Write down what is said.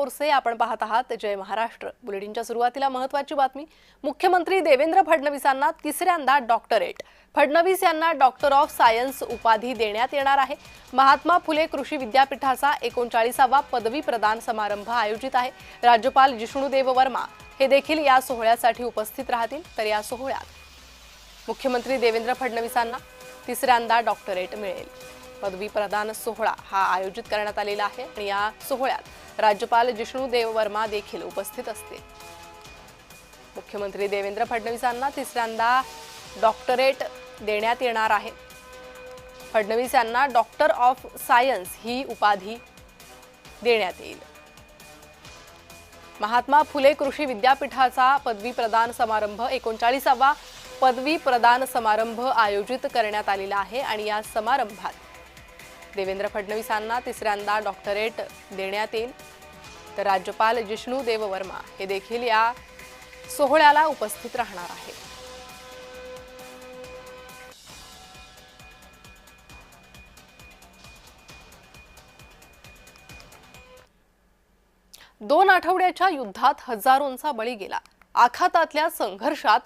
बोरसे, आपण पाहत आहात जय महाराष्ट्र। बुलेटिनच्या सुरुवातीला महत्त्वाची बातमी। मुख्यमंत्री देवेंद्र फडणवीसांना तिसऱ्यांदा डॉक्टरेट। फडणवीस यांना डॉक्टर ऑफ सायन्स उपाधी देण्यात येणार आहे। महात्मा फुले कृषी विद्यापीठाचा 39वा पदवी प्रदान समारंभ आयोजित आहे। राज्यपाल जिष्णुदेव वर्मा हे देखील या सोहळ्यासाठी उपस्थित राहतील। तर या सोहळ्यात मुख्यमंत्री देवेंद्र फडणवीसांना तिसऱ्यांदा डॉक्टरेट मिळेल। पदवी प्रदान सोहळा हा आयोजित करण्यात आलेला आहे आणि या सोहळ्यात राज्यपाल जिष्णुदेव वर्मा देखील उपस्थित असतील। मुख्यमंत्री देवेंद्र फडणवीसांना तिसऱ्यांदा डॉक्टरेट देण्यात येणार आहे। फडणवीस यांना डॉक्टर ऑफ सायन्स ही उपाधी देण्यात येईल। महात्मा फुले कृषी विद्यापीठाचा पदवी प्रदान समारंभ 39वा पदवी प्रदान समारंभ आयोजित करण्यात आलेला आहे आणि या समारंभात देवेंद्र फडणवीसांना तिसऱ्यांदा डॉक्टरेट देण्यात येईल। तर राज्यपाल जिष्णुदेव वर्मा हे देखील या सोहळ्याला उपस्थित राहणार आहेत। दोन आठवड्याच्या युद्धात हजारोंचा बळी गेला। आखातातल्या संघर्षात